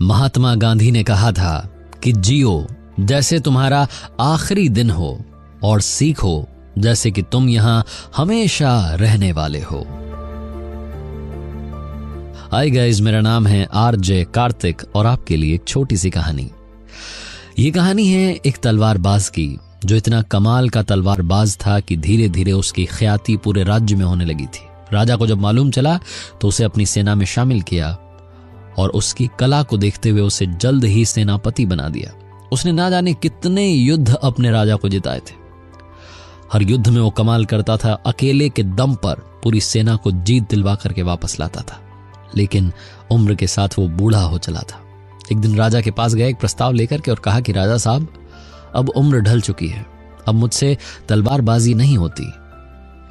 महात्मा गांधी ने कहा था कि जियो जैसे तुम्हारा आखिरी दिन हो और सीखो जैसे कि तुम यहां हमेशा रहने वाले हो। हाय गाइस, मेरा नाम है आरजे कार्तिक और आपके लिए एक छोटी सी कहानी। ये कहानी है एक तलवारबाज की जो इतना कमाल का तलवारबाज था कि धीरे धीरे उसकी ख्याति पूरे राज्य में होने लगी थी। राजा को जब मालूम चला तो उसे अपनी सेना में शामिल किया और उसकी कला को देखते हुए उसे जल्द ही सेनापति बना दिया। उसने ना जाने कितने युद्ध अपने राजा को जिताए थे। हर युद्ध में वो कमाल करता था, अकेले के दम पर पूरी सेना को जीत दिलवा करके वापस लाता था। लेकिन उम्र के साथ वो बूढ़ा हो चला था। एक दिन राजा के पास गया एक प्रस्ताव लेकर के और कहा कि राजा साहब, अब उम्र ढल चुकी है, अब मुझसे तलवारबाजी नहीं होती।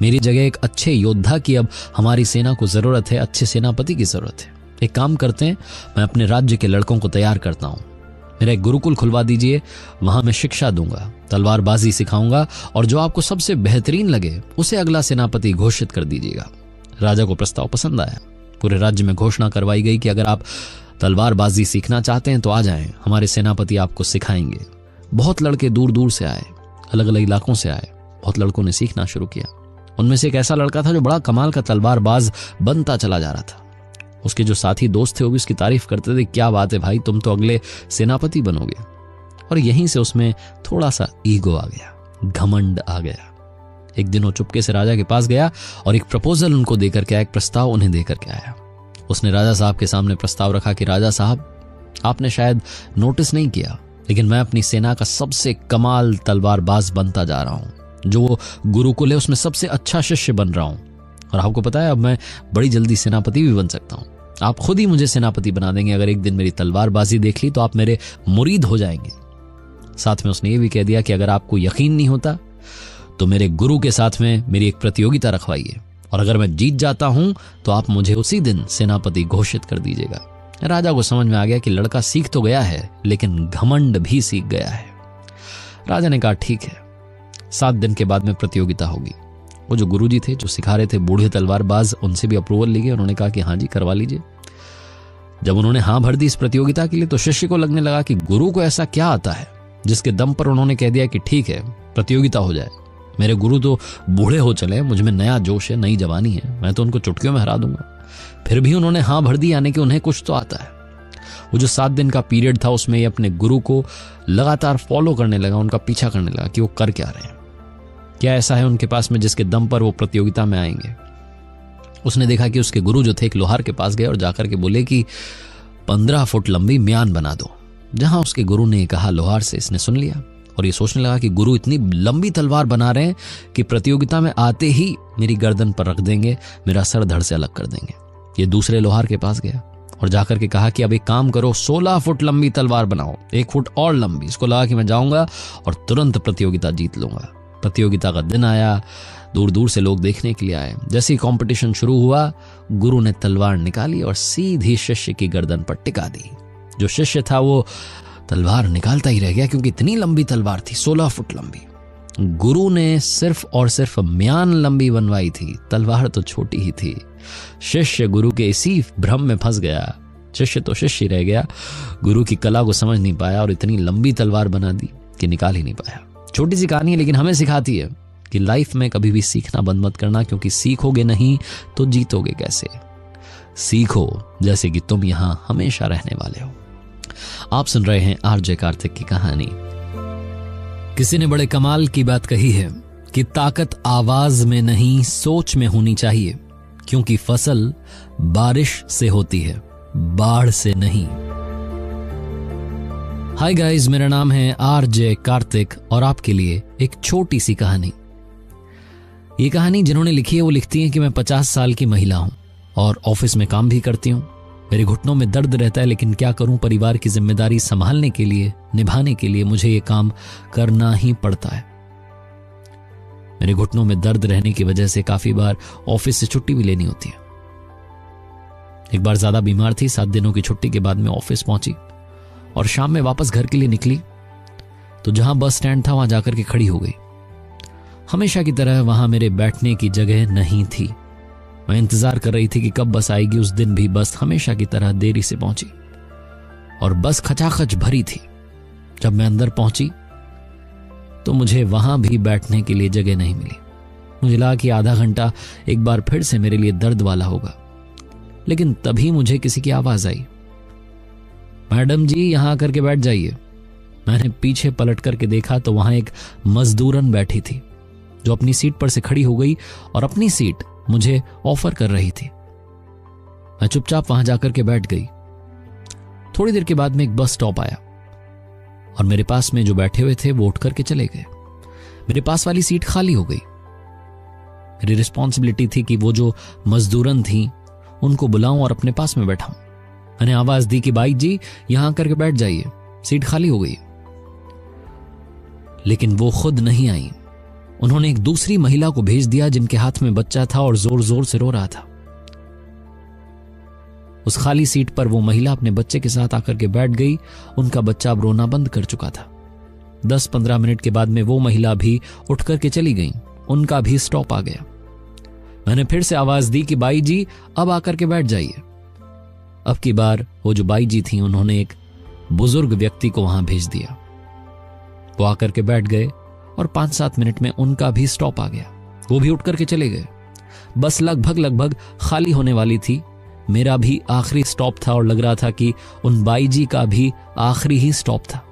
मेरी जगह एक अच्छे योद्धा की अब हमारी सेना को जरूरत है, अच्छे सेनापति की जरूरत है। एक काम करते हैं, मैं अपने राज्य के लड़कों को तैयार करता हूं, मेरा एक गुरुकुल खुलवा दीजिए, वहां मैं शिक्षा दूंगा, तलवारबाजी सिखाऊंगा और जो आपको सबसे बेहतरीन लगे उसे अगला सेनापति घोषित कर दीजिएगा। राजा को प्रस्ताव पसंद आया। पूरे राज्य में घोषणा करवाई गई कि अगर आप तलवारबाजी सीखना चाहते हैं तो आ जाएं, हमारे सेनापति आपको सिखाएंगे। बहुत लड़के दूर दूर से आए, अलग अलग इलाकों से आए। बहुत लड़कों ने सीखना शुरू किया। उनमें से एक ऐसा लड़का था जो बड़ा कमाल का तलवारबाज बनता चला जा रहा था। उसके जो साथी दोस्त थे वो भी उसकी तारीफ करते थे, क्या बात है भाई, तुम तो अगले सेनापति बनोगे। और यहीं से उसमें थोड़ा सा ईगो आ गया, घमंड आ गया। एक दिन वो चुपके से राजा के पास गया और एक प्रपोजल उनको देकर के आया, एक प्रस्ताव उन्हें देकर के आया। उसने राजा साहब के सामने प्रस्ताव रखा कि राजा साहब, आपने शायद नोटिस नहीं किया, लेकिन मैं अपनी सेना का सबसे कमाल तलवारबाज बनता जा रहा हूं। जो वो गुरुकुल है उसमें सबसे अच्छा शिष्य बन रहा हूं। और आपको पता है, अब मैं बड़ी जल्दी सेनापति भी बन सकता हूं। आप खुद ही मुझे सेनापति बना देंगे। अगर एक दिन मेरी तलवारबाजी देख ली तो आप मेरे मुरीद हो जाएंगे। साथ में उसने ये भी कह दिया कि अगर आपको यकीन नहीं होता तो मेरे गुरु के साथ में मेरी एक प्रतियोगिता रखवाइए, और अगर मैं जीत जाता हूं तो आप मुझे उसी दिन सेनापति घोषित कर दीजिएगा। राजा को समझ में आ गया कि लड़का सीख तो गया है लेकिन घमंड भी सीख गया है। राजा ने कहा ठीक है, 7 दिन के बाद में प्रतियोगिता होगी। वो जो गुरुजी थे जो सिखा रहे थे बूढ़े तलवारबाज, उनसे भी अप्रूवल ली गई। उन्होंने कहा कि हाँ जी, करवा लीजिए। जब उन्होंने हाँ भर दी इस प्रतियोगिता के लिए तो शिष्य को लगने लगा कि गुरु को ऐसा क्या आता है जिसके दम पर उन्होंने कह दिया कि ठीक है, प्रतियोगिता हो जाए। मेरे गुरु तो बूढ़े हो चले, मुझ में नया जोश है, नई जवानी है, मैं तो उनको चुटकियों में हरा दूंगा। फिर भी उन्होंने हाँ भर दी, यानी कि उन्हें कुछ तो आता है। वो जो 7 दिन का पीरियड था उसमें ये अपने गुरु को लगातार फॉलो करने लगा, उनका पीछा करने लगा कि वो कर क्या रहे हैं, क्या ऐसा है उनके पास में जिसके दम पर वो प्रतियोगिता में आएंगे। उसने देखा कि उसके गुरु जो थे एक लोहार के पास गए और जाकर के बोले कि 15 फुट लंबी म्यान बना दो। जहां उसके गुरु ने कहा लोहार से, इसने सुन लिया और ये सोचने लगा कि गुरु इतनी लंबी तलवार बना रहे हैं कि प्रतियोगिता में आते ही मेरी गर्दन पर रख देंगे, मेरा सर धड़ से अलग कर देंगे। ये दूसरे लोहार के पास गया और जाकर के कहा कि अब एक काम करो, 16 फुट लंबी तलवार बनाओ, 1 फुट और लंबी। इसको लगा कि मैं जाऊंगा और तुरंत प्रतियोगिता जीत लूंगा। प्रतियोगिता का दिन आया, दूर दूर से लोग देखने के लिए आए। जैसे ही कंपटीशन शुरू हुआ, गुरु ने तलवार निकाली और सीधी शिष्य की गर्दन पर टिका दी। जो शिष्य था वो तलवार निकालता ही रह गया क्योंकि इतनी लंबी तलवार थी, 16 फुट लंबी। गुरु ने सिर्फ और सिर्फ म्यान लंबी बनवाई थी, तलवार तो छोटी ही थी। शिष्य गुरु के इसी भ्रम में फंस गया। शिष्य तो शिष्य रह गया, गुरु की कला को समझ नहीं पाया और इतनी लंबी तलवार बना दी कि निकाल ही नहीं पाया। छोटी सी कहानी है लेकिन हमें सिखाती है कि लाइफ में कभी भी सीखना बंद मत करना, क्योंकि सीखोगे नहीं तो जीतोगे कैसे। सीखो जैसे कि तुम यहां हमेशा रहने वाले हो। आप सुन रहे हैं आरजे कार्तिक की कहानी। किसी ने बड़े कमाल की बात कही है कि ताकत आवाज में नहीं सोच में होनी चाहिए, क्योंकि फसल बारिश से होती है, बाढ़ से नहीं। हाय गाइस, मेरा नाम है आरजे कार्तिक और आपके लिए एक छोटी सी कहानी। ये कहानी जिन्होंने लिखी है वो लिखती है कि मैं 50 साल की महिला हूं और ऑफिस में काम भी करती हूं। मेरे घुटनों में दर्द रहता है, लेकिन क्या करूं, परिवार की जिम्मेदारी संभालने के लिए, निभाने के लिए मुझे ये काम करना ही पड़ता है। मेरे घुटनों में दर्द रहने की वजह से काफी बार ऑफिस से छुट्टी भी लेनी होती है। एक बार ज्यादा बीमार थी, 7 दिनों की छुट्टी के बाद में ऑफिस पहुंची और शाम में वापस घर के लिए निकली तो जहां बस स्टैंड था वहां जाकर के खड़ी हो गई। हमेशा की तरह वहां मेरे बैठने की जगह नहीं थी। मैं इंतजार कर रही थी कि कब बस आएगी। उस दिन भी बस हमेशा की तरह देरी से पहुंची। और बस खचाखच भरी थी। जब मैं अंदर पहुंची तो मुझे वहां भी बैठने के लिए जगह नहीं मिली। मुझे लगा कि आधा घंटा एक बार फिर से मेरे लिए दर्द वाला होगा, लेकिन तभी मुझे किसी की आवाज आई, मैडम जी यहां आकर के बैठ जाइए। मैंने पीछे पलट करके देखा तो वहां एक मजदूरन बैठी थी जो अपनी सीट पर से खड़ी हो गई और अपनी सीट मुझे ऑफर कर रही थी। मैं चुपचाप वहां जाकर के बैठ गई। थोड़ी देर के बाद में एक बस स्टॉप आया और मेरे पास में जो बैठे हुए थे वो उठ करके चले गए। मेरे पास वाली सीट खाली हो गई। मेरी रिस्पॉन्सिबिलिटी थी कि वो जो मजदूरन थी उनको बुलाऊं और अपने पास में बैठाऊं। मैंने आवाज दी कि बाई जी यहां करके बैठ जाइए, सीट खाली हो गई। लेकिन वो खुद नहीं आई। उन्होंने एक दूसरी महिला को भेज दिया जिनके हाथ में बच्चा था और जोर जोर से रो रहा था। उस खाली सीट पर वो महिला अपने बच्चे के साथ आकर के बैठ गई। उनका बच्चा अब रोना बंद कर चुका था। 10-15 मिनट के बाद में वो महिला भी उठ करके चली गई। उनका भी स्टॉप आ गया। मैंने फिर से आवाज दी कि बाई जी अब आकर के बैठ जाइए। अब की बार वो जो बाई जी थी उन्होंने एक बुजुर्ग व्यक्ति को वहां भेज दिया। वो आकर के बैठ गए और 5-7 मिनट में उनका भी स्टॉप आ गया। वो भी उठ करके चले गए। बस लगभग खाली होने वाली थी। मेरा भी आखिरी स्टॉप था और लग रहा था कि उन बाई जी का भी आखिरी ही स्टॉप था।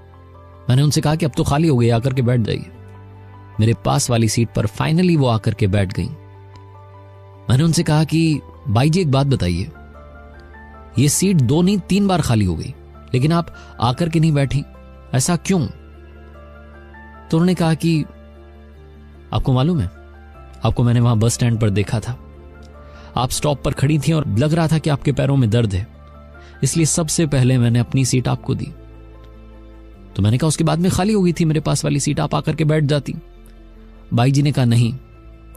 मैंने उनसे कहा कि अब तो खाली हो गई, आकर के बैठ जाइए। मेरे पास वाली सीट पर फाइनली वो आकर के बैठ गई। मैंने उनसे कहा कि बाई जी एक बात बताइए, ये सीट 2 नहीं 3 बार खाली हो गई, लेकिन आप आकर के नहीं बैठी, ऐसा क्यों? तो उन्होंने कहा कि आपको मालूम है, आपको मैंने वहां बस स्टैंड पर देखा था। आप स्टॉप पर खड़ी थी और लग रहा था कि आपके पैरों में दर्द है, इसलिए सबसे पहले मैंने अपनी सीट आपको दी। तो मैंने कहा उसके बाद में खाली हो गई थी मेरे पास वाली सीट, आप आकर के बैठ जाती। बाई जी ने कहा नहीं।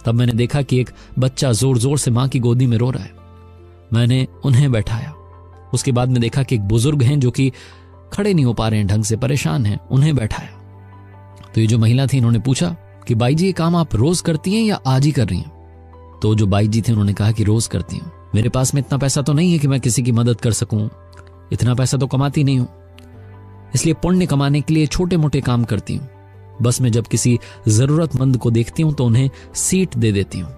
तब मैंने देखा कि एक बच्चा जोर जोर से मां की गोदी में रो रहा है। मैंने उन्हें बैठाया। उसके बाद में देखा कि एक बुजुर्ग हैं जो कि खड़े नहीं हो पा रहे हैं ढंग से, परेशान हैं, उन्हें बैठाया। तो ये जो महिला थी इन्होंने पूछा कि बाई जी ये काम आप रोज करती हैं या आज ही कर रही हैं? तो जो बाई जी थे उन्होंने कहा कि रोज करती हूं। मेरे पास में इतना पैसा तो नहीं है कि मैं किसी की मदद कर सकूं, इतना पैसा तो कमाती नहीं हूं, इसलिए पुण्य कमाने के लिए छोटे मोटे काम करती हूं। बस में जब किसी जरूरतमंद को देखती हूं तो उन्हें सीट दे देती हूं।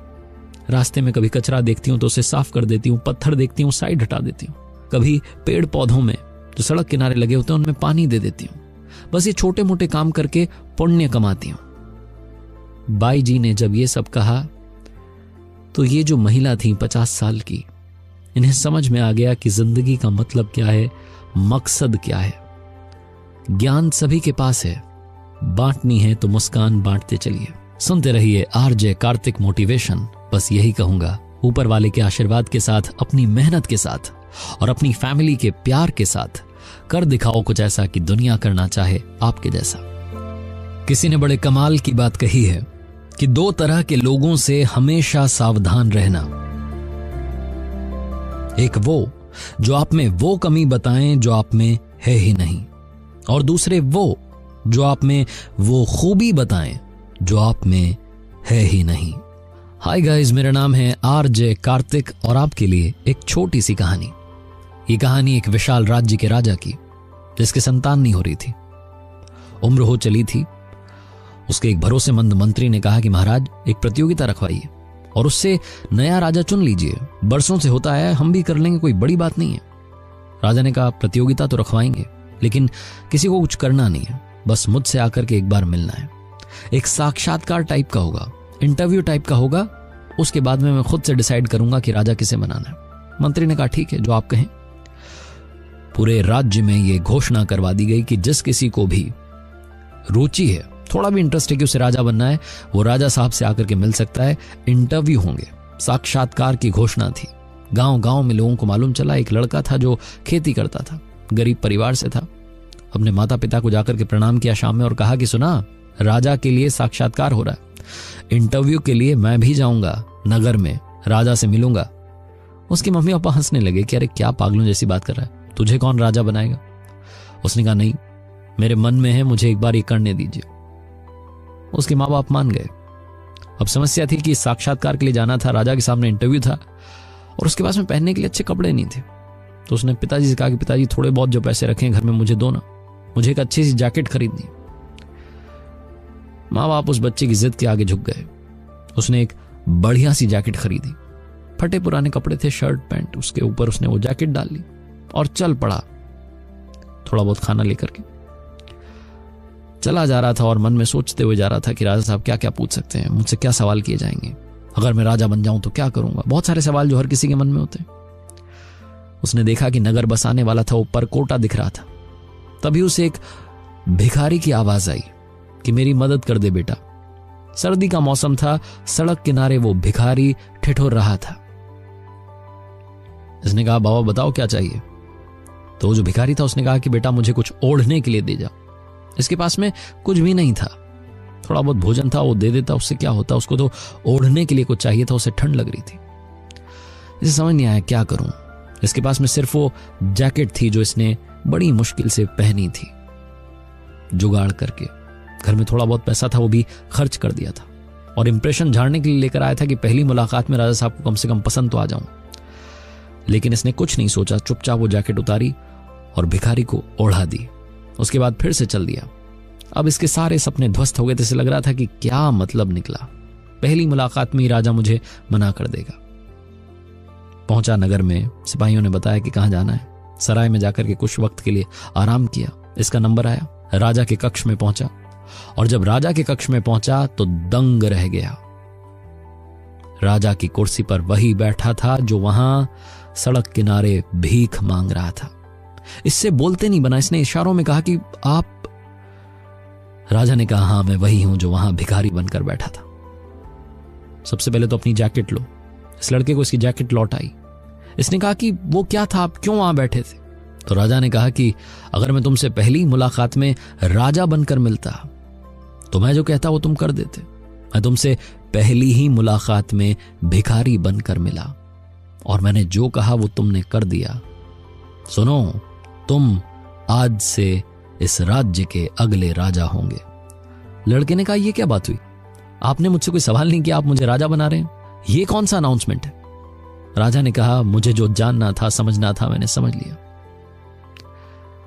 रास्ते में कभी कचरा देखती हूं तो उसे साफ कर देती हूं, पत्थर देखती हूं साइड हटा देती हूं, कभी पेड़ पौधों में जो सड़क किनारे लगे होते हैं उनमें पानी दे देती हूं। बस ये छोटे मोटे काम करके पुण्य कमाती हूं। बाई जी ने जब ये सब कहा तो ये जो महिला थी 50 साल की, इन्हें समझ में आ गया कि जिंदगी का मतलब क्या है, मकसद क्या है। ज्ञान सभी के पास है, बांटनी है तो मुस्कान बांटते चलिए। सुनते रहिए आरजे कार्तिक मोटिवेशन। बस यही कहूंगा, ऊपर वाले के आशीर्वाद के साथ, अपनी मेहनत के साथ और अपनी फैमिली के प्यार के साथ कर दिखाओ कुछ ऐसा कि दुनिया करना चाहे आपके जैसा। किसी ने बड़े कमाल की बात कही है कि 2 तरह के लोगों से हमेशा सावधान रहना। एक वो जो आप में वो कमी बताएं जो आप में है ही नहीं, और दूसरे वो जो आप में वो खूबी बताएं जो आप में है ही नहीं। हाय गाइस, मेरा नाम है आरजे कार्तिक और आपके लिए एक छोटी सी कहानी। ये कहानी एक विशाल राज्य के राजा की, जिसके संतान नहीं हो रही थी। उम्र हो चली थी। उसके एक भरोसेमंद मंत्री ने कहा कि महाराज एक प्रतियोगिता रखवाइए और उससे नया राजा चुन लीजिए, बरसों से होता है, हम भी कर लेंगे, कोई बड़ी बात नहीं है। राजा ने कहा प्रतियोगिता तो रखवाएंगे, लेकिन किसी को कुछ करना नहीं है, बस मुझसे आकर के एक बार मिलना है। एक साक्षात्कार टाइप का होगा, इंटरव्यू टाइप का होगा, उसके बाद में मैं खुद से डिसाइड करूंगा कि राजा किसे बनाना है। मंत्री ने कहा ठीक है, जो आप कहें। पूरे राज्य में यह घोषणा करवा दी गई कि जिस किसी को भी रुचि है, थोड़ा भी इंटरेस्ट है कि उसे राजा बनना है, वो राजा साहब से आकर के मिल सकता है। इंटरव्यू होंगे। साक्षात्कार की घोषणा थी। गांव गांव में लोगों को मालूम चला एक लड़का था जो खेती करता था, गरीब परिवार से था। अपने माता पिता को जाकर के प्रणाम किया शाम में और कहा कि सुना, राजा के लिए साक्षात्कार हो रहा है, इंटरव्यू के लिए मैं भी जाऊंगा नगर में, राजा से मिलूंगा। उसकी मम्मी पापा हंसने लगे कि अरे क्या पागलों जैसी बात कर रहा है, तुझे कौन राजा बनाएगा। उसने कहा नहीं, मेरे मन में है, मुझे एक बार ये करने दीजिए। उसके माँ बाप मान गए। अब समस्या थी कि साक्षात्कार के लिए जाना था, राजा के सामने इंटरव्यू था और उसके पास में पहनने के लिए अच्छे कपड़े नहीं थे। तो उसने पिताजी से कहा कि पिताजी थोड़े बहुत जो पैसे रखे हैं घर में मुझे दो ना, मुझे एक अच्छी सी जैकेट खरीदनी। माँ बाप उस बच्चे की जिद के आगे झुक गए। उसने एक बढ़िया सी जैकेट खरीदी। फटे पुराने कपड़े थे, शर्ट पैंट, उसके ऊपर उसने वो जैकेट डाल ली और चल पड़ा थोड़ा बहुत खाना लेकर के। चला जा रहा था और मन में सोचते हुए जा रहा था कि राजा साहब क्या क्या पूछ सकते हैं, मुझसे क्या सवाल किए जाएंगे, अगर मैं राजा बन जाऊं तो क्या करूंगा। बहुत सारे सवाल जो हर किसी के मन में होते हैं। उसने देखा कि नगर बसाने वाला था, ऊपर कोटा दिख रहा था। तभी उसे एक भिखारी की आवाज आई कि मेरी मदद कर दे बेटा। सर्दी का मौसम था, सड़क किनारे वो भिखारी ठिठुर रहा था। इसने कहा बाबा बताओ क्या चाहिए। तो जो भिखारी था उसने कहा कि बेटा मुझे कुछ ओढ़ने के लिए दे जा। इसके पास में कुछ भी नहीं था, थोड़ा बहुत भोजन था, वो दे देता, उससे क्या होता, उसको तो ओढ़ने के लिए कुछ चाहिए था, उसे ठंड लग रही थी। इसे समझ नहीं आया क्या करूं। इसके पास में सिर्फ वो जैकेट थी जो इसने बड़ी मुश्किल से पहनी थी, जुगाड़ करके। घर में थोड़ा बहुत पैसा था, वो भी खर्च कर दिया था और इंप्रेशन झाड़ने के लिए लेकर आया था कि पहली मुलाकात में राजा साहब को कम से कम पसंद तो आ जाऊं। लेकिन इसने कुछ नहीं सोचा, चुपचाप वो जैकेट उतारी और भिखारी को ओढ़ा दी। उसके बाद फिर से चल दिया। अब इसके सारे सपने ध्वस्त हो गए थे। इसे लग रहा था कि क्या मतलब निकला, पहली मुलाकात में ही राजा मुझे मना कर देगा। पहुंचा नगर में, सिपाहियों ने बताया कि कहां जाना है। सराय में जाकर के कुछ वक्त के लिए आराम किया। इसका नंबर आया, राजा के कक्ष में पहुंचा और जब राजा के कक्ष में पहुंचा तो दंग रह गया। राजा की कुर्सी पर वही बैठा था जो वहां सड़क किनारे भीख मांग रहा था। इससे बोलते नहीं बना, इसने इशारों में कहा कि आप। राजा ने कहा हां मैं वही हूं जो वहां भिखारी बनकर बैठा था। सबसे पहले तो अपनी जैकेट लो। इस लड़के को इसकी जैकेट लौट आई। इसने कहा कि वो क्या था, आप क्यों वहां बैठे थे। तो राजा ने कहा कि अगर मैं तुमसे पहली मुलाकात में राजा बनकर मिलता तो मैं जो कहता वो तुम कर देते। मैं तुमसे पहली ही मुलाकात में भिखारी बनकर मिला और मैंने जो कहा वो तुमने कर दिया। सुनो, तुम आज से इस राज्य के अगले राजा होंगे। लड़के ने कहा ये क्या बात हुई, आपने मुझसे कोई सवाल नहीं किया, आप मुझे राजा बना रहे हैं, ये कौन सा अनाउंसमेंट है। राजा ने कहा मुझे जो जानना था, समझना था, मैंने समझ लिया।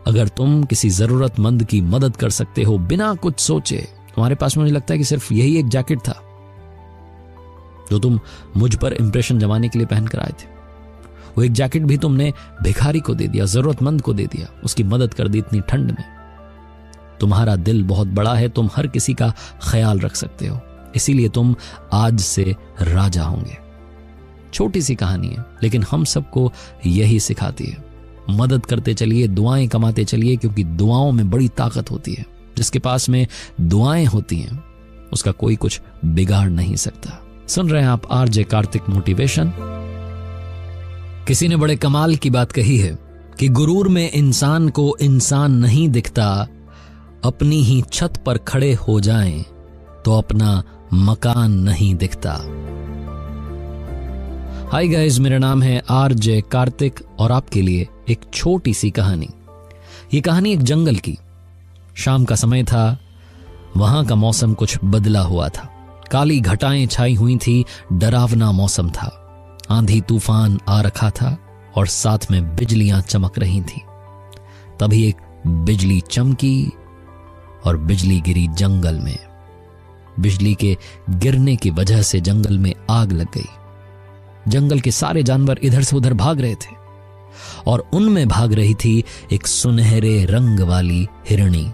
अगर तुम किसी जरूरतमंद की मदद कर सकते हो बिना कुछ सोचे, तुम्हारे पास मुझे लगता है कि सिर्फ यही एक जैकेट था जो तुम मुझ पर इंप्रेशन जमाने के लिए पहनकर आए थे। वो एक जैकेट भी तुमने भिखारी को दे दिया, जरूरतमंद को दे दिया, उसकी मदद कर दी इतनी ठंड में। तुम्हारा दिल बहुत बड़ा है, तुम हर किसी का ख्याल रख सकते हो, इसीलिए तुम आज से राजा होंगे। छोटी सी कहानी है लेकिन हम सबको यही सिखाती है। मदद करते चलिए, दुआएं कमाते चलिए, क्योंकि दुआओं में बड़ी ताकत होती है। जिसके पास में दुआएं होती हैं उसका कोई कुछ बिगाड़ नहीं सकता। सुन रहे हैं आप आरजे कार्तिक मोटिवेशन। किसी ने बड़े कमाल की बात कही है कि गुरूर में इंसान को इंसान नहीं दिखता, अपनी ही छत पर खड़े हो जाएं तो अपना मकान नहीं दिखता। हाय गाइस, मेरा नाम है आरजे कार्तिक और आपके लिए एक छोटी सी कहानी। ये कहानी एक जंगल की। शाम का समय था, वहां का मौसम कुछ बदला हुआ था। काली घटाएं छाई हुई थी, डरावना मौसम था। आंधी तूफान आ रखा था और साथ में बिजलियां चमक रही थी। तभी एक बिजली चमकी और बिजली गिरी जंगल में। बिजली के गिरने की वजह से जंगल में आग लग गई। जंगल के सारे जानवर इधर से उधर भाग रहे थे और उनमें भाग रही थी एक सुनहरे रंग वाली हिरणी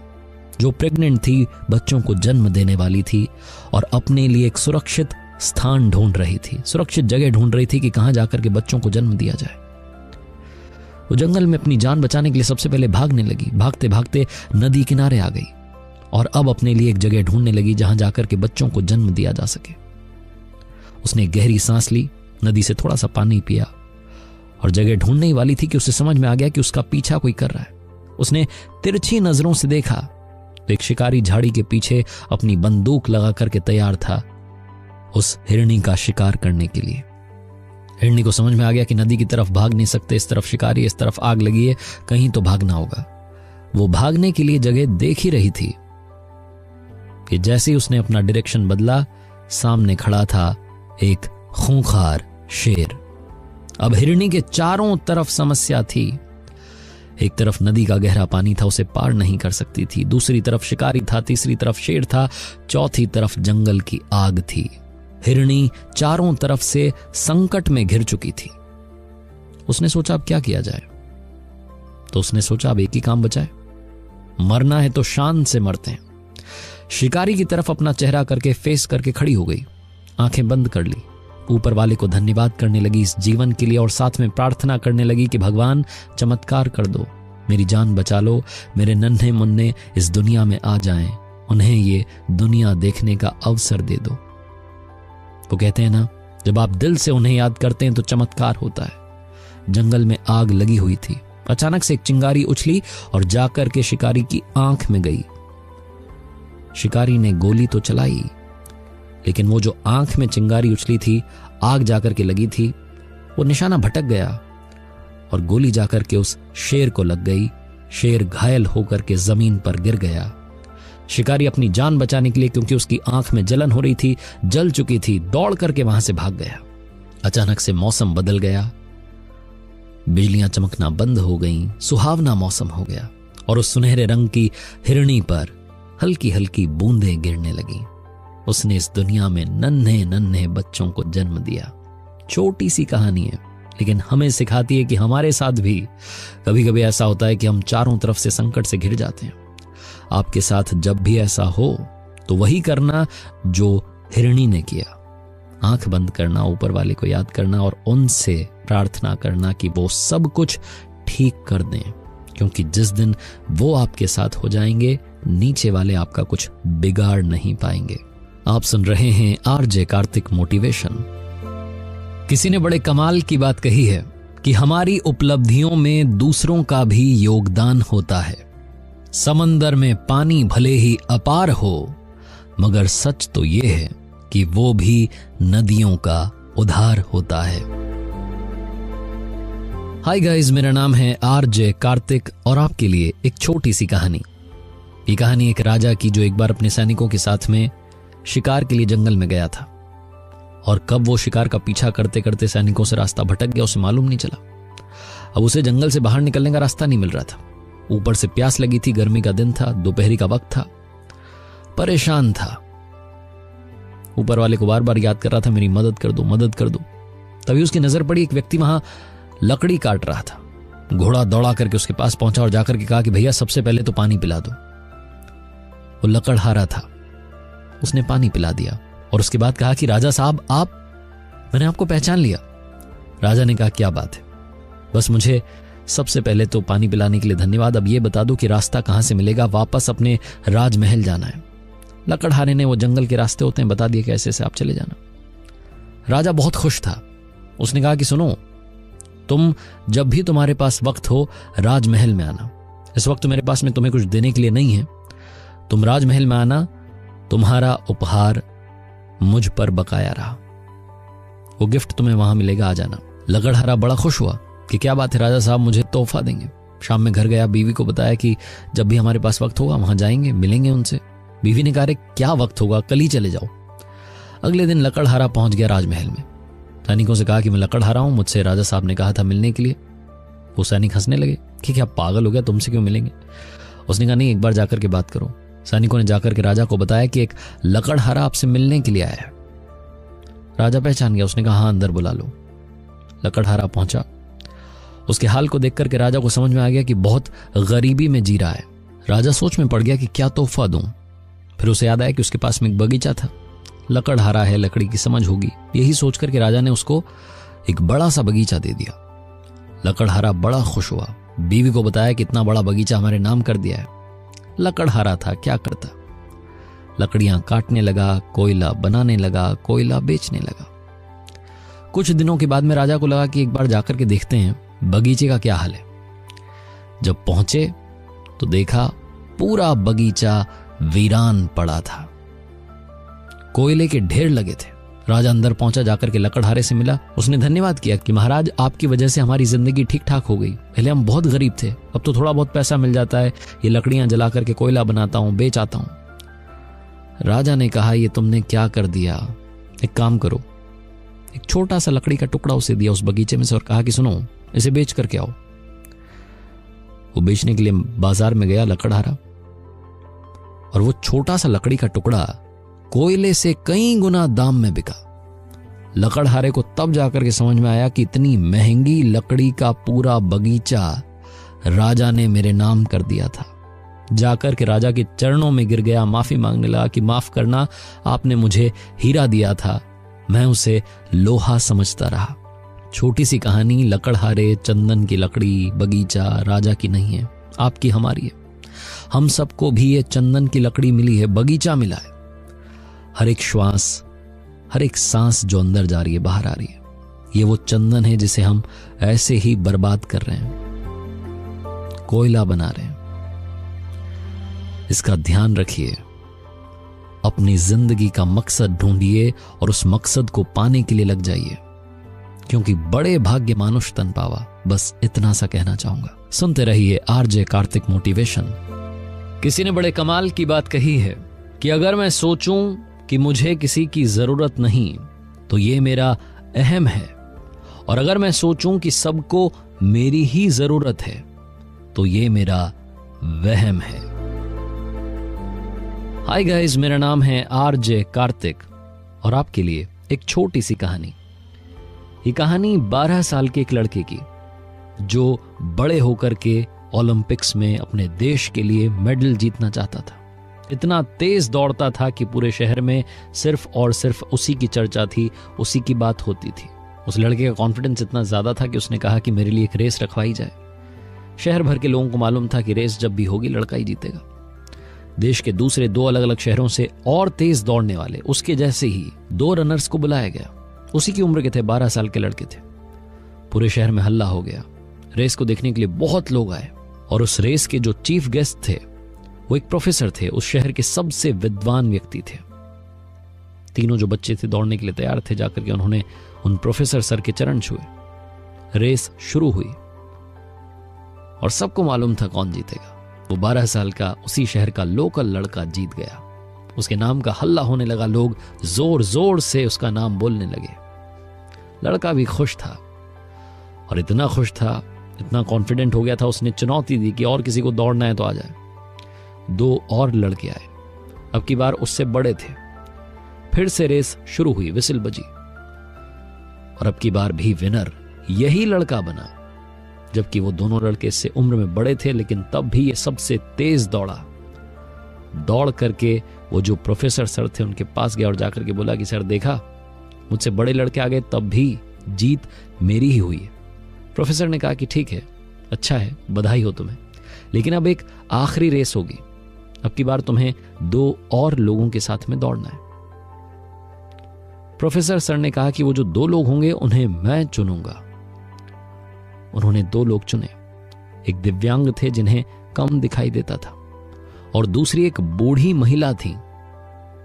जो प्रेग्नेंट थी, बच्चों को जन्म देने वाली थी और अपने लिए एक सुरक्षित स्थान ढूंढ रही थी, सुरक्षित जगह ढूंढ रही थी कि कहां जाकर के बच्चों को जन्म दिया जाए। वो जंगल में अपनी जान बचाने के लिए सबसे पहले भागने लगी। भागते भागते नदी किनारे आ गई और अब अपने लिए एक जगह ढूंढने लगी जहां जाकर के बच्चों को जन्म दिया जा सके। उसने गहरी सांस ली, नदी से थोड़ा सा पानी पिया और जगह ढूंढने ही वाली थी कि उसे समझ में आ गया कि उसका पीछा कोई कर रहा है। उसने तिरछी नजरों से देखा तो एक शिकारी झाड़ी के पीछे अपनी बंदूक लगा करके तैयार था उस हिरणी का शिकार करने के लिए। हिरणी को समझ में आ गया कि नदी की तरफ भाग नहीं सकते, इस तरफ शिकारी, इस तरफ आग लगी है, कहीं तो भागना होगा। वो भागने के लिए जगह देख ही रही थी कि जैसे ही उसने अपना डायरेक्शन बदला, सामने खड़ा था एक खूंखार शेर। अब हिरनी के चारों तरफ समस्या थी। एक तरफ नदी का गहरा पानी था, उसे पार नहीं कर सकती थी। दूसरी तरफ शिकारी था, तीसरी तरफ शेर था, चौथी तरफ जंगल की आग थी। हिरनी चारों तरफ से संकट में घिर चुकी थी। उसने सोचा अब क्या किया जाए। तो उसने सोचा अब एक ही काम बचा है, मरना है तो शान से मरते हैं। शिकारी की तरफ अपना चेहरा करके फेस करके खड़ी हो गई, आंखें बंद कर ली, ऊपर वाले को धन्यवाद करने लगी इस जीवन के लिए और साथ में प्रार्थना करने लगी कि भगवान चमत्कार कर दो, मेरी जान बचा लो, मेरे नन्हे मुन्ने इस दुनिया में आ जाएं, उन्हें ये दुनिया देखने का अवसर दे दो। वो कहते हैं ना, जब आप दिल से उन्हें याद करते हैं तो चमत्कार होता है। जंगल में आग लगी हुई थी। अचानक से एक चिंगारी उछली और जाकर के शिकारी की आंख में गई। शिकारी ने गोली तो चलाई, लेकिन वो जो आंख में चिंगारी उछली थी, आग जाकर के लगी थी, वो निशाना भटक गया और गोली जाकर के उस शेर को लग गई। शेर घायल होकर के जमीन पर गिर गया। शिकारी अपनी जान बचाने के लिए, क्योंकि उसकी आंख में जलन हो रही थी, जल चुकी थी, दौड़ करके वहां से भाग गया। अचानक से मौसम बदल गया, बिजलियां चमकना बंद हो गईं, सुहावना मौसम हो गया और उस सुनहरे रंग की हिरनी पर हल्की हल्की बूंदें गिरने लगीं। उसने इस दुनिया में नन्हे नन्हे बच्चों को जन्म दिया। छोटी सी कहानी है, लेकिन हमें सिखाती है कि हमारे साथ भी कभी कभी ऐसा होता है कि हम चारों तरफ से संकट से घिर जाते हैं। आपके साथ जब भी ऐसा हो तो वही करना जो हिरनी ने किया, आंख बंद करना, ऊपर वाले को याद करना और उनसे प्रार्थना करना कि वो सब कुछ ठीक कर दें, क्योंकि जिस दिन वो आपके साथ हो जाएंगे, नीचे वाले आपका कुछ बिगाड़ नहीं पाएंगे। आप सुन रहे हैं आरजे कार्तिक मोटिवेशन। किसी ने बड़े कमाल की बात कही है कि हमारी उपलब्धियों में दूसरों का भी योगदान होता है। समंदर में पानी भले ही अपार हो, मगर सच तो यह है कि वो भी नदियों का उधार होता है। हाय गाइस, मेरा नाम है आरजे कार्तिक और आपके लिए एक छोटी सी कहानी। ये कहानी एक राजा की जो एक बार अपने सैनिकों के साथ में शिकार के लिए जंगल में गया था और कब वो शिकार का पीछा करते करते सैनिकों से रास्ता भटक गया, उसे मालूम नहीं चला। अब उसे जंगल से बाहर निकलने का रास्ता नहीं मिल रहा था। ऊपर से प्यास लगी थी, गर्मी का दिन था, दोपहरी का वक्त था, परेशान था। ऊपर वाले को बार बार याद कर रहा था, मेरी मदद कर दो, मदद कर दो। तभी उसकी नजर पड़ी, एक व्यक्ति वहां लकड़ी काट रहा था। घोड़ा दौड़ा करके उसके पास पहुंचा और जाकर के कहा कि भैया सबसे पहले तो पानी पिला दो। वो लकड़हारा था, उसने पानी पिला दिया और उसके बाद कहा कि राजा साहब आप, मैंने आपको पहचान लिया। राजा ने कहा क्या बात है, बस मुझे सबसे पहले तो पानी पिलाने के लिए धन्यवाद। अब ये बता दो कि रास्ता कहां से मिलेगा, वापस अपने राजमहल जाना है। लकड़हारे ने वो जंगल के रास्ते होते हैं बता दिए कि ऐसे से आप चले जाना। राजा बहुत खुश था। उसने कहा कि सुनो, तुम जब भी तुम्हारे पास वक्त हो राजमहल में आना। इस वक्त मेरे पास में तुम्हें कुछ देने के लिए नहीं है, तुम राजमहल में आना, तुम्हारा उपहार मुझ पर बकाया रहा, वो गिफ्ट तुम्हें वहां मिलेगा, आ जाना। लकड़हारा बड़ा खुश हुआ कि क्या बात है, राजा साहब मुझे तोहफा देंगे। शाम में घर गया, बीवी को बताया कि जब भी हमारे पास वक्त होगा वहां जाएंगे, मिलेंगे उनसे। बीवी ने कहा रे क्या वक्त होगा, कल ही चले जाओ। अगले दिन लकड़हारा पहुंच गया राजमहल में। सैनिकों से कहा कि मैं लकड़हारा हूं, मुझसे राजा साहब ने कहा था मिलने के लिए। वो सैनिक हंसने लगे कि क्या पागल हो गया, तुमसे क्यों मिलेंगे। उसने कहा नहीं, एक बार जाकर के बात करो। सैनिकों ने जाकर के राजा को बताया कि एक लकड़हारा आपसे मिलने के लिए आया है। राजा पहचान गया, उसने कहा हाँ अंदर बुला लो। लकड़हारा पहुंचा। उसके हाल को देख करके राजा को समझ में आ गया कि बहुत गरीबी में जी रहा है। राजा सोच में पड़ गया कि क्या तोहफा दूं। फिर उसे याद आया कि उसके पास में एक बगीचा था, लकड़हारा है, लकड़ी की समझ होगी। यही सोच करके राजा ने उसको एक बड़ा सा बगीचा दे दिया। लकड़हारा बड़ा खुश हुआ, बीवी को बताया कि इतना बड़ा बगीचा हमारे नाम कर दिया है। लकड़हारा था, क्या करता, लकड़ियां काटने लगा, कोयला बनाने लगा, कोयला बेचने लगा। कुछ दिनों के बाद में राजा को लगा कि एक बार जाकर के देखते हैं बगीचे का क्या हाल है। जब पहुंचे तो देखा पूरा बगीचा वीरान पड़ा था, कोयले के ढेर लगे थे। राजा अंदर पहुंचा, जाकर के लकड़हारे से मिला। उसने धन्यवाद किया कि महाराज आपकी वजह से हमारी जिंदगी ठीक ठाक हो गई। पहले हम बहुत गरीब थे, अब तो थोड़ा बहुत पैसा मिल जाता है, ये लकड़ियां जला करके कोयला बनाता हूं, बेच आता हूं। राजा ने कहा ये तुमने क्या कर दिया, एक काम करो, एक छोटा सा लकड़ी का टुकड़ा उसे दिया उस बगीचे में से और कहा कि सुनो, इसे बेच करके आओ। वो बेचने के लिए बाजार में गया लकड़हारा, और वो छोटा सा लकड़ी का टुकड़ा कोयले से कई गुना दाम में बिका। लकड़हारे को तब जाकर के समझ में आया कि इतनी महंगी लकड़ी का पूरा बगीचा राजा ने मेरे नाम कर दिया था। जाकर के राजा के चरणों में गिर गया, माफी मांगने लगा कि माफ करना, आपने मुझे हीरा दिया था, मैं उसे लोहा समझता रहा। छोटी सी कहानी, लकड़हारे, चंदन की लकड़ी, बगीचा राजा की नहीं है, आपकी हमारी है। हम सबको भी ये चंदन की लकड़ी मिली है, बगीचा मिला है। हर एक श्वास, हर एक सांस जो अंदर जा रही है, बाहर आ रही है, ये वो चंदन है जिसे हम ऐसे ही बर्बाद कर रहे हैं, कोयला बना रहे हैं। इसका ध्यान रखिए। अपनी जिंदगी का मकसद ढूंढिए और उस मकसद को पाने के लिए लग जाइए, क्योंकि बड़े भाग्य मानुष तन पावा। बस इतना सा कहना चाहूंगा। सुनते रहिए आरजे कार्तिक मोटिवेशन। किसी ने बड़े कमाल की बात कही है कि अगर मैं सोचूं कि मुझे किसी की जरूरत नहीं तो ये मेरा अहम है, और अगर मैं सोचूं कि सबको मेरी ही जरूरत है तो ये मेरा वहम है। हाय गाइस, मेरा नाम है आरजे कार्तिक और आपके लिए एक छोटी सी कहानी। ये कहानी 12 साल के एक लड़के की, जो बड़े होकर के ओलंपिक्स में अपने देश के लिए मेडल जीतना चाहता था। इतना तेज दौड़ता था कि पूरे शहर में सिर्फ और सिर्फ उसी की चर्चा थी, उसी की बात होती थी। उस लड़के का कॉन्फिडेंस इतना ज्यादा था कि उसने कहा कि मेरे लिए एक रेस रखवाई जाए। शहर भर के लोगों को मालूम था कि रेस जब भी होगी लड़का ही जीतेगा। देश के दूसरे 2 अलग अलग शहरों से और तेज दौड़ने वाले उसके जैसे ही 2 रनर्स को बुलाया गया। उसी की उम्र के थे, 12 साल के लड़के थे। पूरे शहर में हल्ला हो गया। रेस को देखने के लिए बहुत लोग आए, और उस रेस के जो चीफ गेस्ट थे वो एक प्रोफेसर थे, उस शहर के सबसे विद्वान व्यक्ति थे। तीनों जो बच्चे थे दौड़ने के लिए तैयार थे, जाकर के उन्होंने उन प्रोफेसर सर के चरण छुए। रेस शुरू हुई और सबको मालूम था कौन जीतेगा। वो 12 साल का उसी शहर का लोकल लड़का जीत गया। उसके नाम का हल्ला होने लगा, लोग जोर जोर से उसका नाम बोलने लगे। लड़का भी खुश था, और इतना खुश था, इतना कॉन्फिडेंट हो गया था, उसने चुनौती दी कि और किसी को दौड़ना है तो आ जाए। 2 और लड़के आए, अब की बार उससे बड़े थे। फिर से रेस शुरू हुई, विसिल बजी, और अब की बार भी विनर यही लड़का बना। जबकि वो दोनों लड़के इससे उम्र में बड़े थे, लेकिन तब भी ये सबसे तेज दौड़ा। दौड़ करके वो जो प्रोफेसर सर थे उनके पास गया और जाकर के बोला कि सर देखा, मुझसे बड़े लड़के आ गए, तब भी जीत मेरी ही हुई है। प्रोफेसर ने कहा कि ठीक है, अच्छा है, बधाई हो तुम्हें, लेकिन अब एक आखिरी रेस होगी। अब की बार तुम्हें 2 और लोगों के साथ में दौड़ना है। प्रोफेसर सर ने कहा कि वो जो 2 लोग होंगे उन्हें मैं चुनूंगा। उन्होंने 2 लोग चुने। एक दिव्यांग थे जिन्हें कम दिखाई देता था, और दूसरी एक बूढ़ी महिला थी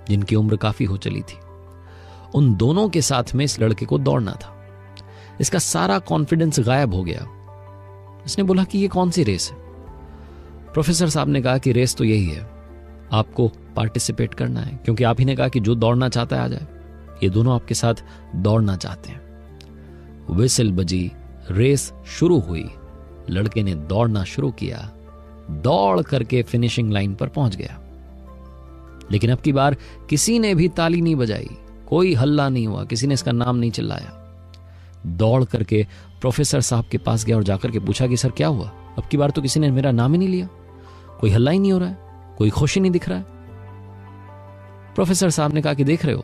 जिनकी उम्र काफी हो चली थी। उन दोनों के साथ में इस लड़के को दौड़ना था। इसका सारा कॉन्फिडेंस गायब हो गया। इसने बोला कि ये कौन सी रेस है? प्रोफेसर साहब ने कहा कि रेस तो यही है, आपको पार्टिसिपेट करना है, क्योंकि आप ही ने कहा कि जो दौड़ना चाहता है आ जाए। ये दोनों आपके साथ दौड़ना चाहते हैं। विसिल बजी, रेस शुरू हुई। लड़के ने दौड़ना शुरू किया, दौड़ करके फिनिशिंग लाइन पर पहुंच गया। लेकिन अब की बार किसी ने भी ताली नहीं बजाई, कोई हल्ला नहीं हुआ, किसी ने इसका नाम नहीं चिल्लाया। दौड़ करके प्रोफेसर साहब के पास गया और जाकर के पूछा कि सर क्या हुआ? अब की बार तो किसी ने मेरा नाम ही नहीं लिया, कोई हल्ला ही नहीं हो रहा है, कोई खुशी नहीं दिख रहा है। प्रोफेसर साहब ने कहा कि देख रहे हो,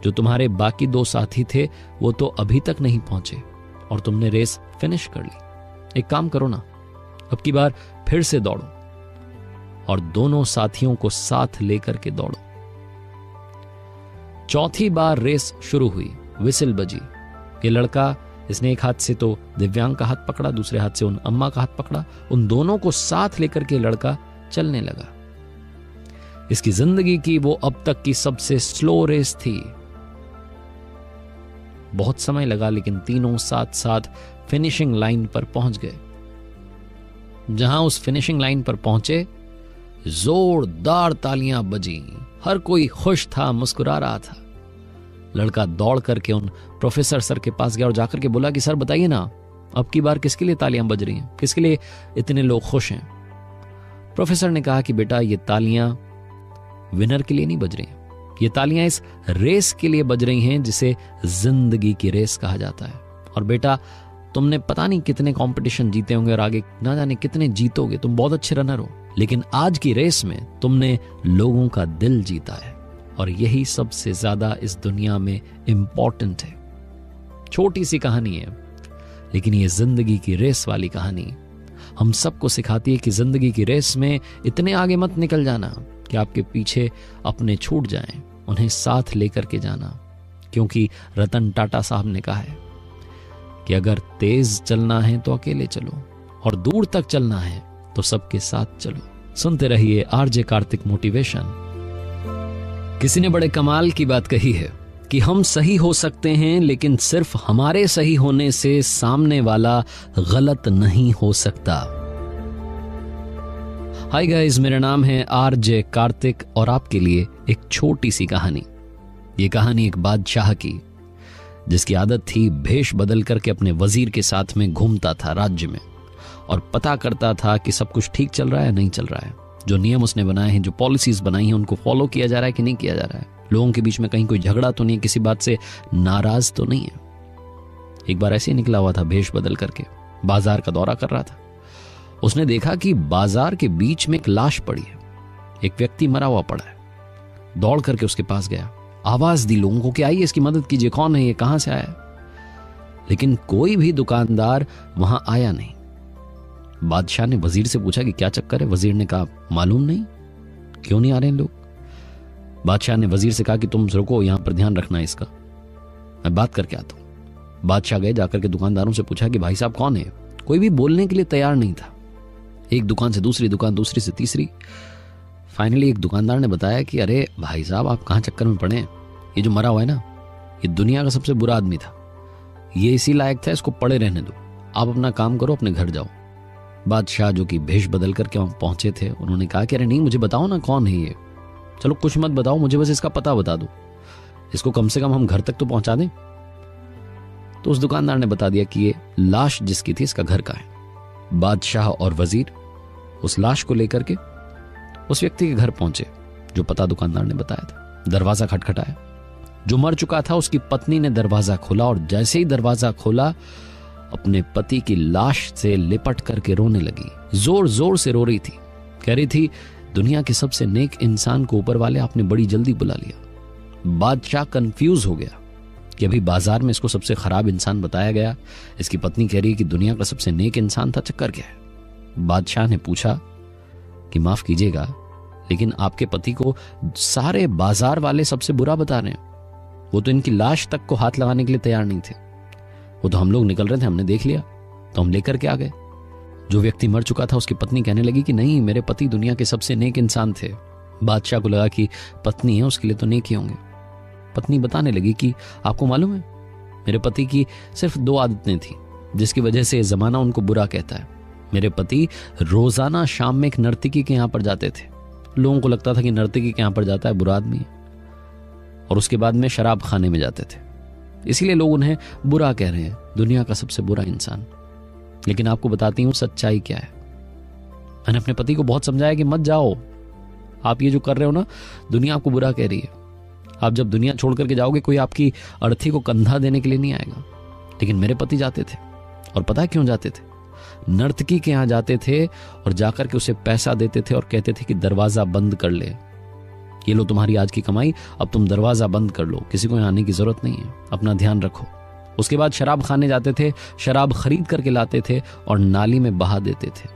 जो तुम्हारे बाकी 2 साथी थे वो तो अभी तक नहीं पहुंचे और तुमने रेस फिनिश कर ली। एक काम करो ना, अब की बार फिर से दौड़ो और दोनों साथियों को साथ लेकर के दौड़ो। चौथी बार रेस शुरू हुई, विसिल बजी। ये लड़का, इसने एक हाथ से तो दिव्यांग का हाथ पकड़ा, दूसरे हाथ से उन अम्मा का हाथ पकड़ा। उन दोनों को साथ लेकर के लड़का चलने लगा। इसकी जिंदगी की वो अब तक की सबसे स्लो रेस थी। बहुत समय लगा, लेकिन तीनों साथ साथ फिनिशिंग लाइन पर पहुंच गए। जहां उस फिनिशिंग लाइन पर पहुंचे, जोरदार तालियां बजी। हर कोई खुश था, मुस्कुरा रहा था। लड़का दौड़ करके उन प्रोफेसर सर के पास गया और जाकर के बोला कि सर बताइए ना, अब की बार किसके लिए तालियां बज रही हैं, किसके लिए इतने लोग खुश हैं। प्रोफेसर ने कहा कि बेटा ये तालियां विनर के लिए नहीं बज रही हैं, ये तालियां इस रेस के लिए बज रही हैं जिसे जिंदगी की रेस कहा जाता है। और बेटा तुमने पता नहीं कितने कंपटीशन जीते होंगे और आगे ना जाने कितने जीतोगे, तुम बहुत अच्छे रनर हो, लेकिन आज की रेस में तुमने लोगों का दिल जीता है और यही सबसे ज्यादा इस दुनिया में इंपॉर्टेंट है। छोटी सी कहानी है, लेकिन ये जिंदगी की रेस वाली कहानी हम सबको सिखाती है कि जिंदगी की रेस में इतने आगे मत निकल जाना कि आपके पीछे अपने छूट जाएं, उन्हें साथ लेकर के जाना। क्योंकि रतन टाटा साहब ने कहा है कि अगर तेज चलना है तो अकेले चलो और दूर तक चलना है तो सबके साथ चलो। सुनते रहिए आरजे कार्तिक मोटिवेशन। किसी ने बड़े कमाल की बात कही है कि हम सही हो सकते हैं, लेकिन सिर्फ हमारे सही होने से सामने वाला गलत नहीं हो सकता। हाय गाइस, मेरा नाम है आरजे कार्तिक और आपके लिए एक छोटी सी कहानी। ये कहानी एक बादशाह की, जिसकी आदत थी भेष बदल करके अपने वजीर के साथ में घूमता था राज्य में और पता करता था कि सब कुछ ठीक चल रहा है नहीं चल रहा है, जो नियम उसने बनाए हैं, जो पॉलिसीज बनाई हैं, उनको फॉलो किया जा रहा है कि नहीं किया जा रहा है, लोगों के बीच में कहीं कोई झगड़ा तो नहीं है, किसी बात से नाराज तो नहीं है। एक बार ऐसे ही निकला हुआ था भेष बदल करके, बाजार का दौरा कर रहा था। उसने देखा कि बाजार के बीच में एक लाश पड़ी है, एक व्यक्ति मरा हुआ पड़ा है। दौड़ करके उसके पास गया, आवाज दी लोगों को कि आइए इसकी मदद कीजिए, कौन है ये, कहां से आया है। लेकिन कोई भी दुकानदार वहां आया नहीं। बादशाह ने वजीर से पूछा कि क्या चक्कर है। वजीर ने कहा मालूम नहीं, क्यों नहीं आ रहे हैं लोग। बादशाह ने वजीर से कहा कि तुम रुको, यहां पर ध्यान रखना है इसका, मैं बात करके आता हूं। बादशाह गए, जाकर के दुकानदारों से पूछा कि भाई साहब कौन है। कोई भी बोलने के लिए तैयार नहीं था। एक दुकान से दूसरी दुकान, दूसरी से तीसरी, फाइनली एक दुकानदार ने बताया कि अरे भाई साहब आप कहां चक्कर में पड़े हैं, ये जो मरा हुआ है ना, ये दुनिया का सबसे बुरा आदमी था, ये इसी लायक था, इसको पड़े रहने दो, आप अपना काम करो, अपने घर जाओ। बादशाह जो कि भेष बदल करके वहां पहुंचे थे, उन्होंने कहा कि अरे नहीं, मुझे बताओ ना कौन है ये, चलो कुछ मत बताओ, मुझे बस इसका पता बता दो, इसको कम से कम हम घर तक तो पहुंचा दें। तो उस दुकानदार ने बता दिया कि ये लाश जिसकी थी इसका घर का है। बादशाह और वजीर उस लाश को लेकर के उस व्यक्ति के घर पहुंचे जो पता दुकानदार ने बताया था। दरवाजा खटखटाया, जो मर चुका था उसकी पत्नी ने दरवाजा खोला और जैसे ही दरवाजा खोला अपने पति की लाश से लिपट करके रोने लगी, जोर जोर से रो रही थी, कह रही थी दुनिया के सबसे नेक इंसान को ऊपर वाले आपने बड़ी जल्दी बुला लिया। बादशाह कंफ्यूज हो गया कि अभी बाजार में इसको सबसे खराब इंसान बताया गया, इसकी पत्नी कह रही है कि दुनिया का सबसे नेक इंसान था, चक्कर क्या है। बादशाह ने पूछा कि माफ कीजिएगा, लेकिन आपके पति को सारे बाजार वाले सबसे बुरा बता रहे हैं, वो तो इनकी लाश तक को हाथ लगाने के लिए तैयार नहीं थे, वो तो हम लोग निकल रहे थे, हमने देख लिया तो हम लेकर के आ गए। जो व्यक्ति मर चुका था उसकी पत्नी कहने लगी कि नहीं, मेरे पति दुनिया के सबसे नेक इंसान थे। बादशाह को लगा कि पत्नी है, उसके लिए तो नेक ही होंगे। पत्नी बताने लगी कि आपको मालूम है, मेरे पति की सिर्फ 2 आदतें थी जिसकी वजह से जमाना उनको बुरा कहता है। मेरे पति रोजाना शाम में एक नर्तकी के यहां पर जाते थे, लोगों को लगता था कि नर्तकी के यहां पर जाता है बुरा आदमी है, और उसके बाद में शराब खाने में जाते थे, इसीलिए लोग उन्हें बुरा कह रहे हैं, दुनिया का सबसे बुरा इंसान। लेकिन आपको बताती हूं सच्चाई क्या है। मैंने अपने पति को बहुत समझाया कि मत जाओ, आप ये जो कर रहे हो ना, दुनिया आपको बुरा कह रही है। आप जब दुनिया छोड़ करके जाओगे कोई आपकी अर्थी को कंधा देने के लिए नहीं आएगा। लेकिन मेरे पति जाते थे, और पता है क्यों जाते थे? नर्तकी के यहां जाते थे और जाकर के उसे पैसा देते थे और कहते थे कि दरवाजा बंद कर ले, ये लो तुम्हारी आज की कमाई, अब तुम दरवाजा बंद कर लो, किसी को यहां आने की जरूरत नहीं है, अपना ध्यान रखो। उसके बाद शराब खाने जाते थे, शराब खरीद करके लाते थे और नाली में बहा देते थे।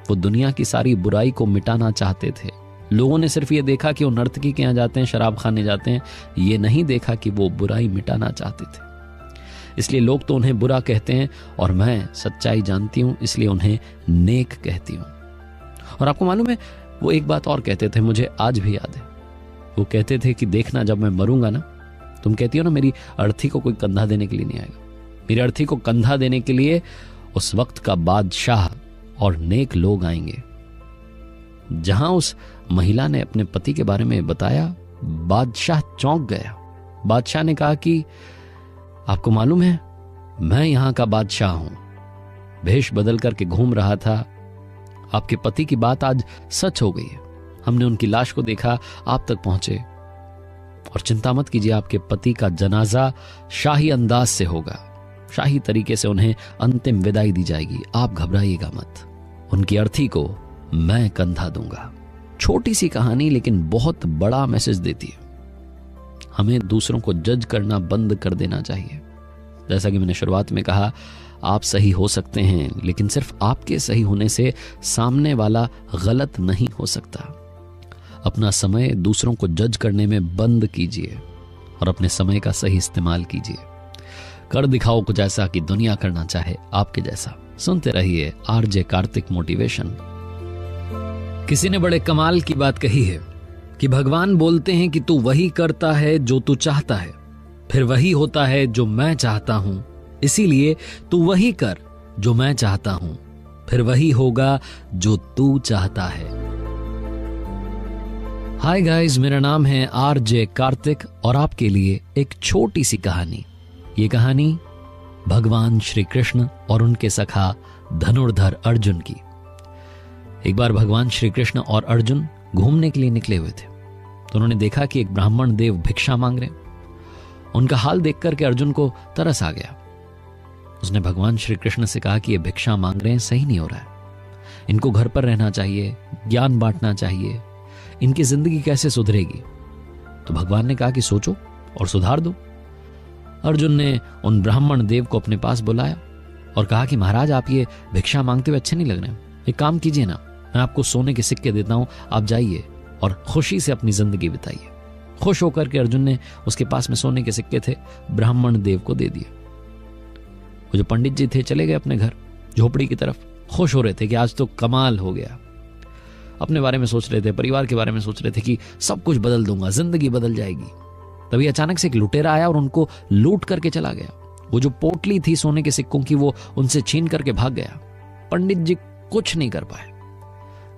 वो दुनिया की सारी बुराई को मिटाना चाहते थे। लोगों ने सिर्फ ये देखा कि वो नर्तकी के यहां जाते हैं, शराब खाने जाते हैं, ये नहीं देखा कि वो बुराई मिटाना चाहते थे। इसलिए लोग तो उन्हें बुरा कहते हैं और मैं सच्चाई जानती हूं, इसलिए उन्हें नेक कहती हूं। और आपको मालूम है, वो एक बात और कहते थे, मुझे आज भी याद है। वो कहते थे कि देखना जब मैं मरूंगा ना, तुम कहती हो ना मेरी अर्थी को कोई कंधा देने के लिए नहीं आएगा, मेरी अर्थी को कंधा देने के लिए उस वक्त का बादशाह और नेक लोग आएंगे। जहां उस महिला ने अपने पति के बारे में बताया, बादशाह चौंक गया। बादशाह ने कहा कि आपको मालूम है, मैं यहां का बादशाह हूं, भेष बदल करके घूम रहा था। आपके पति की बात आज सच हो गई है। हमने उनकी लाश को देखा, आप तक पहुंचे। और चिंता मत कीजिए, आपके पति का जनाजा शाही अंदाज से होगा, शाही तरीके से उन्हें अंतिम विदाई दी जाएगी। आप घबराइएगा मत, उनकी अर्थी को मैं कंधा दूंगा। छोटी सी कहानी लेकिन बहुत बड़ा मैसेज देती है। हमें दूसरों को जज करना बंद कर देना चाहिए। जैसा कि मैंने शुरुआत में कहा, आप सही हो सकते हैं, लेकिन सिर्फ आपके सही होने से सामने वाला गलत नहीं हो सकता। अपना समय दूसरों को जज करने में बंद कीजिए और अपने समय का सही इस्तेमाल कीजिए। कर दिखाओ कुछ ऐसा कि दुनिया करना चाहे आपके जैसा। सुनते रहिए आरजे कार्तिक मोटिवेशन। किसी ने बड़े कमाल की बात कही है कि भगवान बोलते हैं कि तू वही करता है जो तू चाहता है, फिर वही होता है जो मैं चाहता हूं, इसीलिए तू वही कर जो मैं चाहता हूं, फिर वही होगा जो तू चाहता है। हाय गाइस, मेरा नाम है आरजे कार्तिक और आपके लिए एक छोटी सी कहानी। ये कहानी भगवान श्री कृष्ण और उनके सखा धनुर्धर अर्जुन की। एक बार भगवान श्री कृष्ण और अर्जुन घूमने के लिए निकले हुए थे, तो उन्होंने देखा कि एक ब्राह्मण देव भिक्षा मांग रहे। उनका हाल देख करके अर्जुन को तरस आ गया। उसने भगवान श्री कृष्ण से कहा कि ये भिक्षा मांग रहे हैं, सही नहीं हो रहा है, इनको घर पर रहना चाहिए, ज्ञान बांटना चाहिए, इनकी जिंदगी कैसे सुधरेगी। तो भगवान ने कहा कि सोचो और सुधार दो। अर्जुन ने उन ब्राह्मण देव को अपने पास बुलाया और कहा कि महाराज, आप ये भिक्षा मांगते हुए अच्छे नहीं लग रहे, एक काम कीजिए ना, मैं आपको सोने के सिक्के देता हूं, आप जाइए और खुशी से अपनी जिंदगी बिताइए। खुश होकर के अर्जुन ने उसके पास में सोने के सिक्के थे, ब्राह्मण देव को दे दिए। वो जो पंडित जी थे चले गए अपने घर झोपड़ी की तरफ। खुश हो रहे थे कि आज तो कमाल हो गया। अपने बारे में सोच रहे थे, परिवार के बारे में सोच रहे थे कि सब कुछ बदल दूंगा, जिंदगी बदल जाएगी। तभी अचानक से एक लुटेरा आया और उनको लूट करके चला गया। वो जो पोटली थी सोने के सिक्कों की, वो उनसे छीन करके भाग गया। पंडित जी कुछ नहीं कर पाए।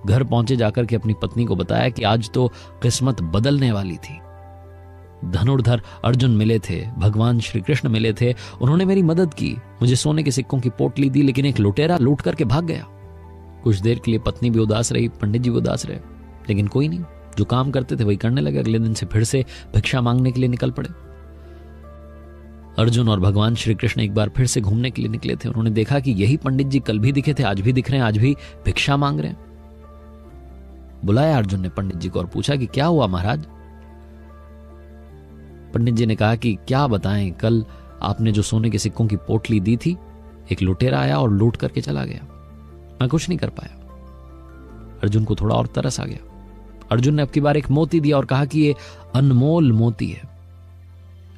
घर पहुंचे, जाकर के अपनी पत्नी को बताया कि आज तो किस्मत बदलने वाली थी। धनुर्धर अर्जुन मिले थे, भगवान श्री कृष्ण मिले थे, उन्होंने मेरी मदद की, मुझे सोने के सिक्कों की पोटली दी, लेकिन एक लुटेरा लूट करके भाग गया। कुछ देर के लिए पत्नी भी उदास रही, पंडित जी भी उदास रहे, लेकिन कोई नहीं, जो काम करते थे वही करने लगे। अगले दिन से फिर से भिक्षा मांगने के लिए निकल पड़े। अर्जुन और भगवान श्री कृष्ण एक बार फिर से घूमने के लिए निकले थे। उन्होंने देखा कि यही पंडित जी कल भी दिखे थे, आज भी दिख रहे हैं, आज भी भिक्षा मांग रहे हैं। बुलाया अर्जुन ने पंडित जी को और पूछा कि क्या हुआ महाराज। पंडित जी ने कहा कि क्या बताएं, कल आपने जो सोने के सिक्कों की पोटली दी थी, एक लुटेरा आया और लूट करके चला गया, मैं कुछ नहीं कर पाया। अर्जुन को थोड़ा और तरस आ गया। अर्जुन ने अब की बार एक मोती दिया और कहा कि ये अनमोल मोती है,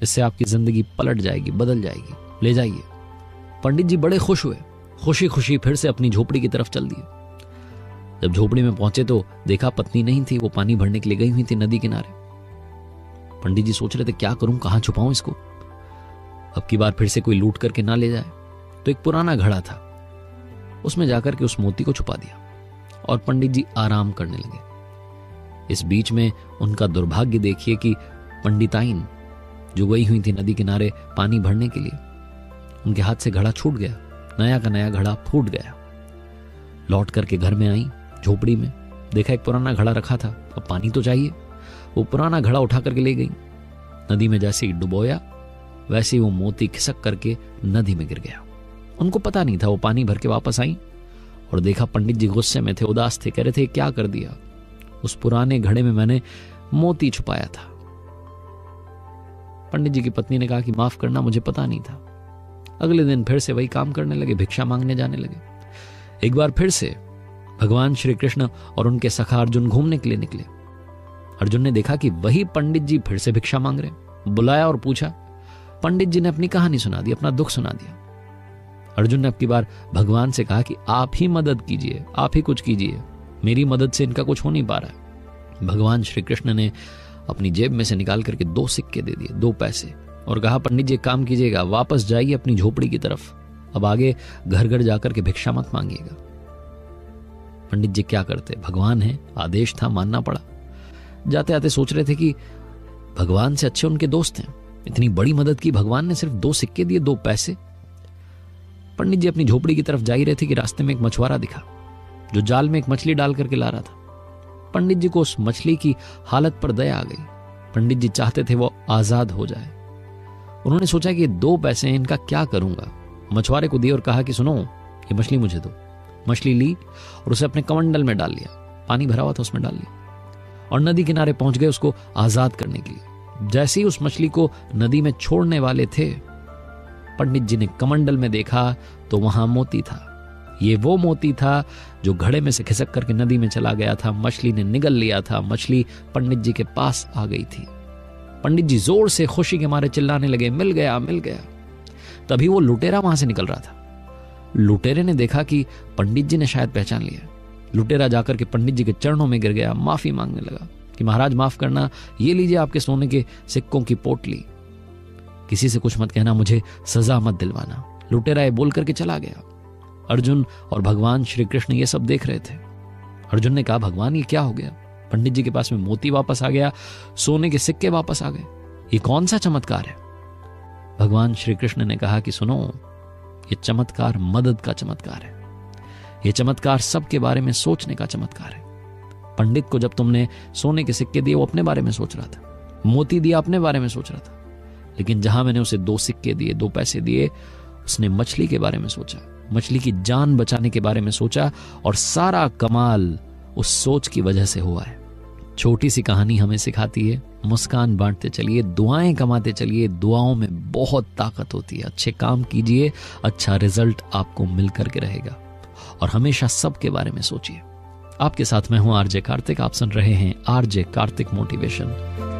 इससे आपकी जिंदगी पलट जाएगी, बदल जाएगी, ले जाइए। पंडित जी बड़े खुश हुए, खुशी खुशी फिर से अपनी झोपड़ी की तरफ चल दिए। जब झोपड़ी में पहुंचे तो देखा पत्नी नहीं थी, वो पानी भरने के लिए गई हुई थी नदी किनारे। पंडित जी सोच रहे थे क्या करूं, कहां छुपाऊं इसको, अब की बार फिर से कोई लूट करके ना ले जाए। तो एक पुराना घड़ा था, उसमें जाकर के उस मोती को छुपा दिया और पंडित जी आराम करने लगे। इस बीच में उनका दुर्भाग्य देखिए कि पंडिताइन जो गई हुई थी नदी किनारे पानी भरने के लिए, उनके हाथ से घड़ा छूट गया, नया का नया घड़ा फूट गया। लौट करके घर में आई, झोपड़ी में देखा एक पुराना घड़ा रखा था, अब पानी तो चाहिए। वो पुराना घड़ा उठा करके ले गई, नदी में जैसे ही डुबोया वैसे ही वो मोती खिसक करके नदी में गिर गया। उनको पता नहीं था। वो पानी भर के वापस आई और देखा पंडित जी गुस्से में थे, उदास थे, कह रहे थे क्या कर दिया, उस पुराने घड़े में मैंने मोती छुपाया था। पंडित जी की पत्नी ने कहा कि माफ करना, मुझे पता नहीं था। अगले दिन फिर से वही काम करने लगे, भिक्षा मांगने जाने लगे। एक बार फिर से भगवान श्री कृष्ण और उनके सखा अर्जुन घूमने के लिए निकले। अर्जुन ने देखा कि वही पंडित जी फिर से भिक्षा मांग रहे। बुलाया और पूछा। पंडित जी ने अपनी कहानी सुना दी, अपना दुख सुना दिया। अर्जुन ने अब की बार भगवान से कहा कि आप ही मदद कीजिए, आप ही कुछ कीजिए, मेरी मदद से इनका कुछ हो नहीं पा रहा है। भगवान श्री कृष्ण ने अपनी जेब में से निकाल करके 2 सिक्के दे दिए, 2 पैसे, और कहा पंडित जी काम कीजिएगा, वापस जाइए अपनी झोपड़ी की तरफ, अब आगे घर घर जाकर के भिक्षा मत मांगिएगा। पंडित जी क्या करते, भगवान है, आदेश था, मानना पड़ा। जाते आते सोच रहे थे कि भगवान से अच्छे उनके दोस्त हैं, इतनी बड़ी मदद की भगवान ने, सिर्फ 2 सिक्के दिए, 2 पैसे। पंडित जी अपनी झोपड़ी की तरफ जा ही रहे थे कि रास्ते में एक मछुआरा दिखा जो जाल में एक मछली डाल करके ला रहा था। पंडित जी को उस मछली की हालत पर दया आ गई। पंडित जी चाहते थे वो आजाद हो जाए। उन्होंने सोचा कि 2 पैसे हैं, इनका क्या करूंगा। मछुआरे को दिए और कहा कि सुनो, ये मछली मुझे दो। मछली ली और उसे अपने कमंडल में डाल लिया, पानी भरा हुआ था उसमें डाल लिया और नदी किनारे पहुंच गए उसको आजाद करने के लिए। जैसे ही उस मछली को नदी में छोड़ने वाले थे, पंडित जी ने कमंडल में देखा तो वहां मोती था। ये वो मोती था जो घड़े में से खिसक करके नदी में चला गया था। मछली ने निगल लिया था। मछली पंडित जी के पास आ गई थी। पंडित जी जोर से खुशी के मारे चिल्लाने लगे, मिल गया, मिल गया। तभी वो लुटेरा वहां से निकल रहा था। लुटेरे ने देखा कि पंडित जी ने शायद पहचान लिया। लुटेरा जाकर के पंडित जी के चरणों में गिर गया, माफी मांगने लगा कि महाराज माफ करना, ये लीजिए आपके सोने के सिक्कों की पोटली, किसी से कुछ मत कहना, मुझे सजा मत दिलवाना। लुटेरा ये बोल करके चला गया। अर्जुन और भगवान श्री कृष्ण ये सब देख रहे थे। अर्जुन ने कहा, भगवान ये क्या हो गया? पंडित जी के पास में मोती वापस आ गया, सोने के सिक्के वापस आ गए, ये कौन सा चमत्कार है? भगवान श्री कृष्ण ने कहा कि सुनो, ये चमत्कार मदद का चमत्कार है। ये चमत्कार सबके बारे में सोचने का चमत्कार है। पंडित को जब तुमने सोने के सिक्के दिए वो अपने बारे में सोच रहा था, मोती दिया अपने बारे में सोच रहा था, लेकिन जहां मैंने उसे 2 सिक्के दिए, 2 पैसे दिए, उसने मछली के बारे में सोचा, मछली की जान बचाने के बारे में सोचा और सारा कमाल उस सोच की वजह से हुआ है। छोटी सी कहानी हमें सिखाती है, मुस्कान बांटते चलिए, दुआएं कमाते चलिए। दुआओं में बहुत ताकत होती है। अच्छे काम कीजिए, अच्छा रिजल्ट आपको मिल करके रहेगा। और हमेशा सबके बारे में सोचिए। आपके साथ मैं हूं आरजे कार्तिक। आप सुन रहे हैं आरजे कार्तिक मोटिवेशन।